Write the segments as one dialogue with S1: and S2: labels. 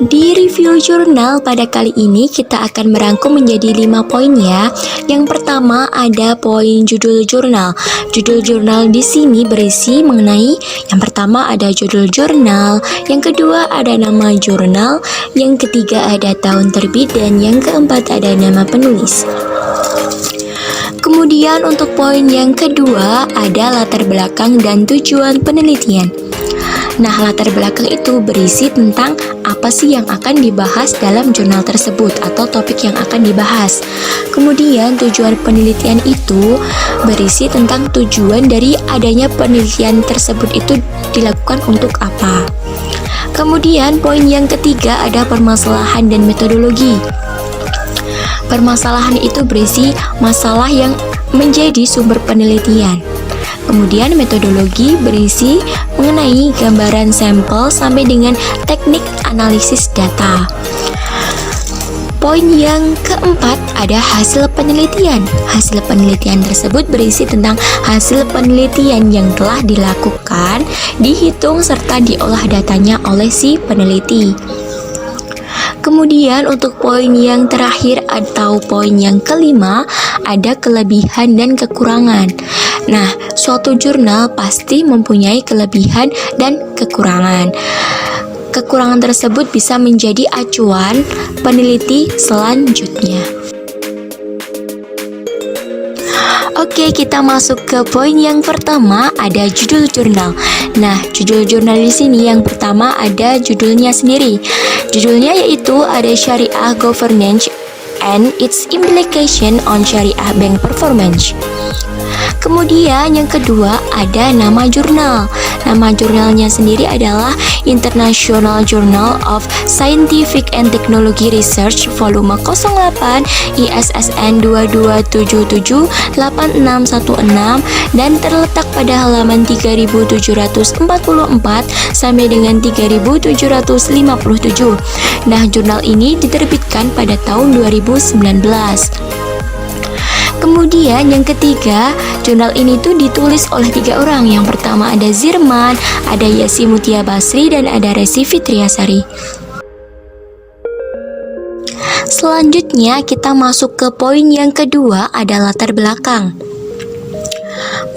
S1: di review jurnal pada kali ini kita akan merangkum menjadi 5 poin ya. Yang pertama ada poin judul jurnal. Judul jurnal di sini berisi mengenai yang pertama ada judul jurnal, yang kedua ada nama jurnal, yang ketiga ada tahun terbit, dan yang keempat ada nama penulis. Kemudian untuk poin yang kedua ada latar belakang dan tujuan penelitian. Nah, latar belakang itu berisi tentang apa sih yang akan dibahas dalam jurnal tersebut atau topik yang akan dibahas. Kemudian tujuan penelitian itu berisi tentang tujuan dari adanya penelitian tersebut itu dilakukan untuk apa. Kemudian poin yang ketiga ada permasalahan dan metodologi. Permasalahan itu berisi masalah yang menjadi sumber penelitian. Kemudian metodologi berisi mengenai gambaran sampel sampai dengan teknik analisis data. Poin yang keempat ada hasil penelitian. Hasil penelitian tersebut berisi tentang hasil penelitian yang telah dilakukan, dihitung, serta diolah datanya oleh si peneliti. Kemudian untuk poin yang terakhir atau poin yang kelima ada kelebihan dan kekurangan. Nah, suatu jurnal pasti mempunyai kelebihan dan kekurangan. Kekurangan tersebut bisa menjadi acuan peneliti selanjutnya. Oke, kita masuk ke poin yang pertama, ada judul jurnal. Nah, judul jurnal di sini yang pertama ada judulnya sendiri. Judulnya yaitu ada Syariah Governance and its Implication on Syariah Bank Performance. Kemudian yang kedua ada nama jurnal. Nama jurnalnya sendiri adalah International Journal of Scientific and Technology Research volume 08 ISSN 22778616 dan terletak pada halaman 3744 sampai dengan 3757. Nah, jurnal ini diterbitkan pada tahun 2019. Kemudian yang ketiga, jurnal ini tuh ditulis oleh 3 orang. Yang pertama ada Zirman, ada Yasi Mutia Basri, dan ada Resi Fitriasari. Selanjutnya kita masuk ke poin yang kedua, ada latar belakang.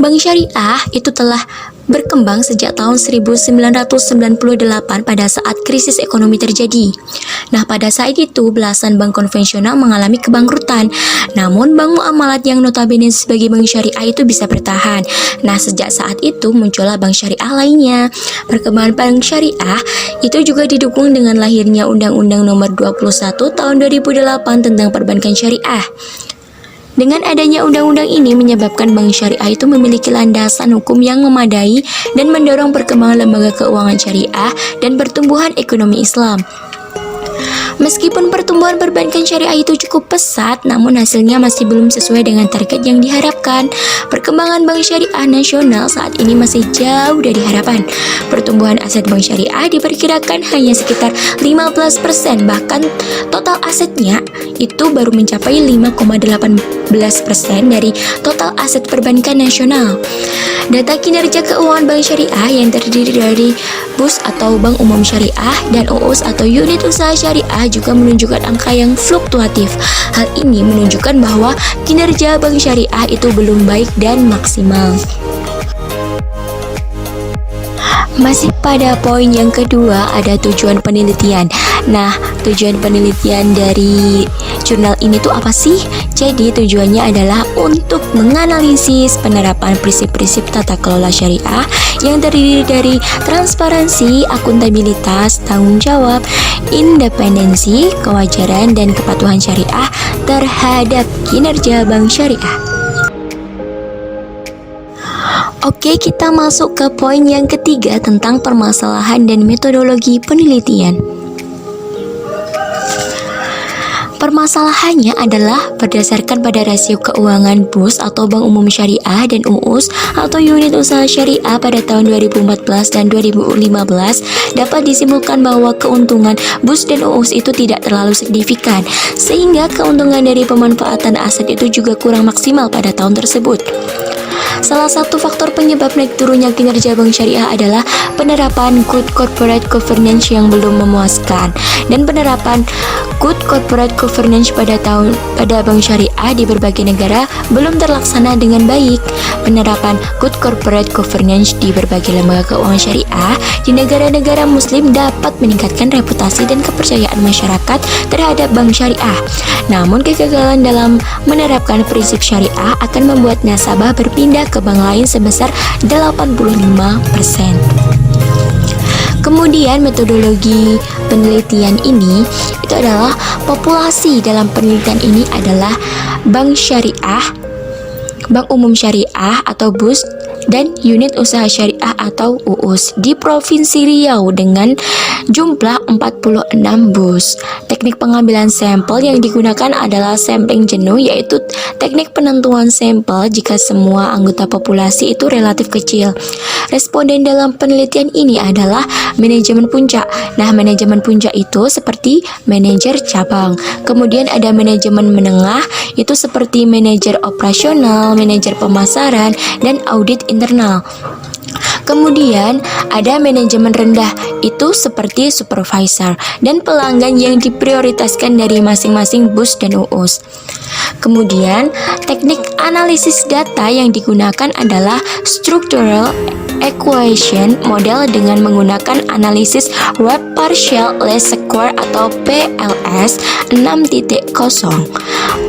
S1: Bank Syariah itu telah berkembang sejak tahun 1998 pada saat krisis ekonomi terjadi. Nah, pada saat itu belasan bank konvensional mengalami kebangkrutan. Namun bank muamalat yang notabene sebagai bank syariah itu bisa bertahan. Nah, sejak saat itu muncullah bank syariah lainnya. Perkembangan bank syariah itu juga didukung dengan lahirnya Undang-Undang Nomor 21 Tahun 2008 tentang Perbankan Syariah. Dengan adanya undang-undang ini menyebabkan bank syariah itu memiliki landasan hukum yang memadai dan mendorong perkembangan lembaga keuangan syariah dan pertumbuhan ekonomi Islam. Meskipun pertumbuhan perbankan syariah itu cukup pesat, namun hasilnya masih belum sesuai dengan target yang diharapkan. Perkembangan bank syariah nasional saat ini masih jauh dari harapan. Pertumbuhan aset bank syariah diperkirakan hanya sekitar 15%, bahkan total asetnya itu baru mencapai 5,18% dari total aset perbankan nasional. Data kinerja keuangan bank syariah yang terdiri dari BUS atau Bank Umum Syariah dan UUS atau Unit Usaha Syariah juga menunjukkan angka yang fluktuatif. Hal ini menunjukkan bahwa kinerja bank syariah itu belum baik dan maksimal. Masih pada poin yang kedua ada tujuan penelitian. Nah, tujuan penelitian dari jurnal ini tuh apa sih? Jadi tujuannya adalah untuk menganalisis penerapan prinsip-prinsip tata kelola syariah yang terdiri dari transparansi, akuntabilitas, tanggung jawab, independensi, kewajaran, dan kepatuhan syariah terhadap kinerja bank syariah. Oke, kita masuk ke poin yang ketiga tentang permasalahan dan metodologi penelitian. Permasalahannya adalah berdasarkan pada rasio keuangan BUS atau Bank Umum Syariah dan UUS atau Unit Usaha Syariah pada tahun 2014 dan 2015 dapat disimpulkan bahwa keuntungan BUS dan UUS itu tidak terlalu signifikan, sehingga keuntungan dari pemanfaatan aset itu juga kurang maksimal pada tahun tersebut. Salah satu faktor penyebab naik turunnya kinerja bank syariah adalah penerapan good corporate governance yang belum memuaskan, dan penerapan good corporate governance pada bank syariah di berbagai negara belum terlaksana dengan baik. Penerapan good corporate governance di berbagai lembaga keuangan syariah di negara-negara muslim dapat meningkatkan reputasi dan kepercayaan masyarakat terhadap bank syariah. Namun kegagalan dalam menerapkan prinsip syariah akan membuat nasabah berpindah ke bank lain sebesar 85%. Kemudian metodologi penelitian ini itu adalah populasi dalam penelitian ini adalah bank syariah, bank umum syariah atau BUS, dan unit usaha syariah atau UUS di Provinsi Riau dengan jumlah 46 BUS. Teknik pengambilan sampel yang digunakan adalah sampling jenuh, yaitu teknik penentuan sampel jika semua anggota populasi itu relatif kecil. Responden dalam penelitian ini adalah manajemen puncak. Nah, manajemen puncak itu seperti manajer cabang. Kemudian ada manajemen menengah, itu seperti manajer operasional, manajer pemasaran, dan audit internal. Kemudian ada manajemen rendah, itu seperti supervisor dan pelanggan yang diprioritaskan dari masing-masing BUS dan UUS. Kemudian teknik analisis data yang digunakan adalah structural equation model dengan menggunakan analisis Web Partial Least Square atau PLS 6.0.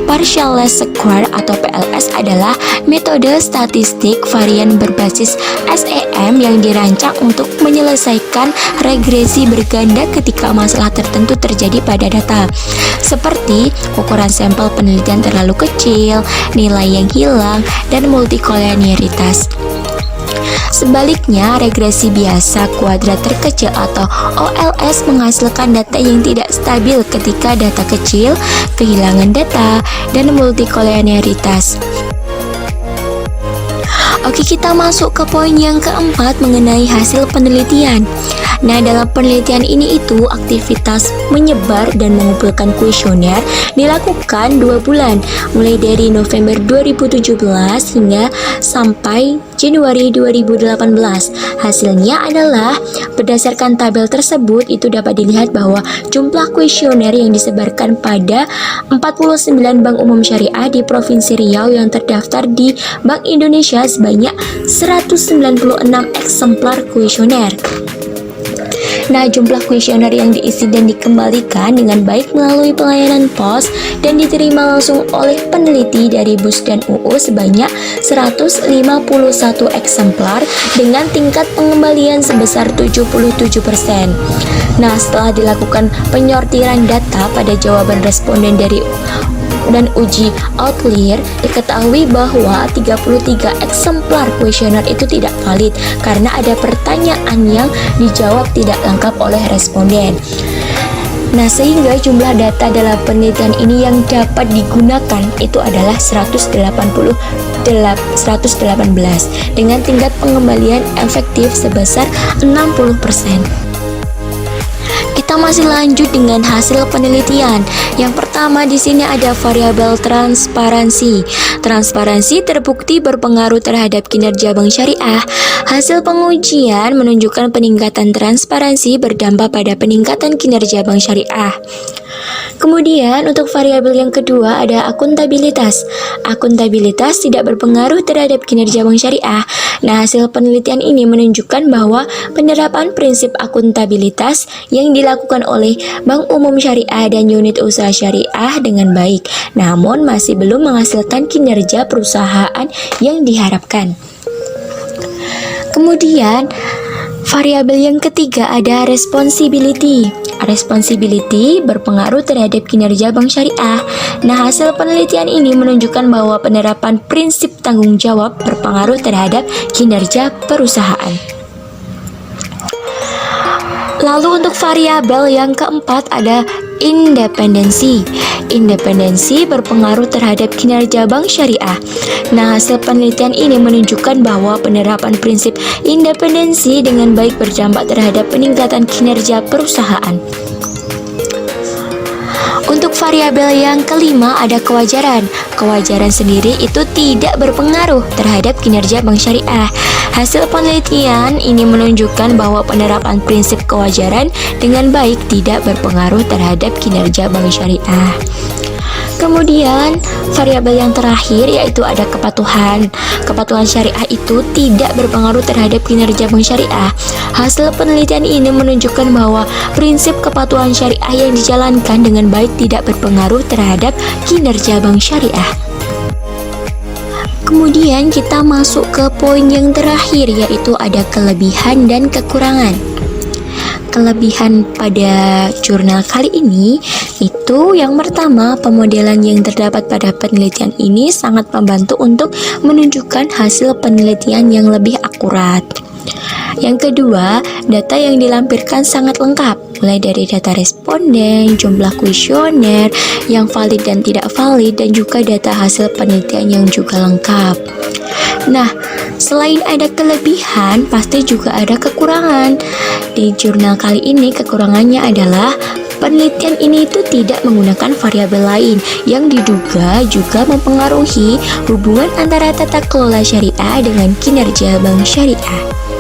S1: Partial Least Square atau PLS adalah metode statistik varian berbasis SEM yang dirancang untuk menyelesaikan regresi berganda ketika masalah tertentu terjadi pada data, seperti ukuran sampel penelitian terlalu kecil, nilai yang hilang, dan multikolonialitas. Sebaliknya, regresi biasa kuadrat terkecil atau OLS menghasilkan data yang tidak stabil ketika data kecil, kehilangan data, dan multikolonialitas. Oke, kita masuk ke poin yang keempat mengenai hasil penelitian. Nah, dalam penelitian ini itu aktivitas menyebar dan mengumpulkan kuesioner dilakukan 2 bulan, mulai dari November 2017 hingga sampai Januari 2018. Hasilnya adalah berdasarkan tabel tersebut itu dapat dilihat bahwa jumlah kuesioner yang disebarkan pada 49 bank umum syariah di Provinsi Riau yang terdaftar di Bank Indonesia sebanyak 196 eksemplar kuesioner. Nah, jumlah kuesioner yang diisi dan dikembalikan dengan baik melalui pelayanan pos dan diterima langsung oleh peneliti dari BUS dan UU sebanyak 151 eksemplar dengan tingkat pengembalian sebesar 77%. Nah, setelah dilakukan penyortiran data pada jawaban responden dari dan uji outlier, diketahui bahwa 33 eksemplar kuesioner itu tidak valid karena ada pertanyaan yang dijawab tidak lengkap oleh responden. Nah, sehingga jumlah data dalam penelitian ini yang dapat digunakan itu adalah 118 dengan tingkat pengembalian efektif sebesar 60%. Kita masih lanjut dengan hasil penelitian. Yang pertama di sini ada variabel transparansi. Transparansi terbukti berpengaruh terhadap kinerja bank syariah. Hasil pengujian menunjukkan peningkatan transparansi berdampak pada peningkatan kinerja bank syariah. Kemudian untuk variabel yang kedua ada akuntabilitas. Akuntabilitas tidak berpengaruh terhadap kinerja bank syariah. Nah, hasil penelitian ini menunjukkan bahwa penerapan prinsip akuntabilitas yang dilakukan oleh Bank Umum Syariah dan unit usaha syariah dengan baik, namun masih belum menghasilkan kinerja perusahaan yang diharapkan. Kemudian variabel yang ketiga ada responsibility. Responsibility berpengaruh terhadap kinerja bank syariah. Nah, hasil penelitian ini menunjukkan bahwa penerapan prinsip tanggung jawab berpengaruh terhadap kinerja perusahaan. Lalu untuk variabel yang keempat ada independensi. Independensi berpengaruh terhadap kinerja bank syariah. Nah, hasil penelitian ini menunjukkan bahwa penerapan prinsip independensi dengan baik berdampak terhadap peningkatan kinerja perusahaan. Untuk Untuk variabel yang kelima ada kewajaran. Kewajaran sendiri itu tidak berpengaruh terhadap kinerja bank syariah. Hasil penelitian ini menunjukkan bahwa penerapan prinsip kewajaran dengan baik tidak berpengaruh terhadap kinerja bank syariah. Kemudian, variabel yang terakhir yaitu ada kepatuhan. Kepatuhan syariah itu tidak berpengaruh terhadap kinerja bank syariah. Hasil penelitian ini menunjukkan bahwa prinsip kepatuhan syariah yang dijalankan dengan baik tidak berpengaruh terhadap kinerja bank syariah. Kemudian kita masuk ke poin yang terakhir yaitu ada kelebihan dan kekurangan. Kelebihan pada jurnal kali ini itu yang pertama, pemodelan yang terdapat pada penelitian ini sangat membantu untuk menunjukkan hasil penelitian yang lebih akurat. Yang kedua, data yang dilampirkan sangat lengkap, mulai dari data responden, jumlah kuesioner yang valid dan tidak valid, dan juga data hasil penelitian yang juga lengkap. Nah, selain ada kelebihan, pasti juga ada kekurangan. Di jurnal kali ini, kekurangannya adalah penelitian ini itu tidak menggunakan variabel lain yang diduga juga mempengaruhi hubungan antara tata kelola syariah dengan kinerja bank syariah.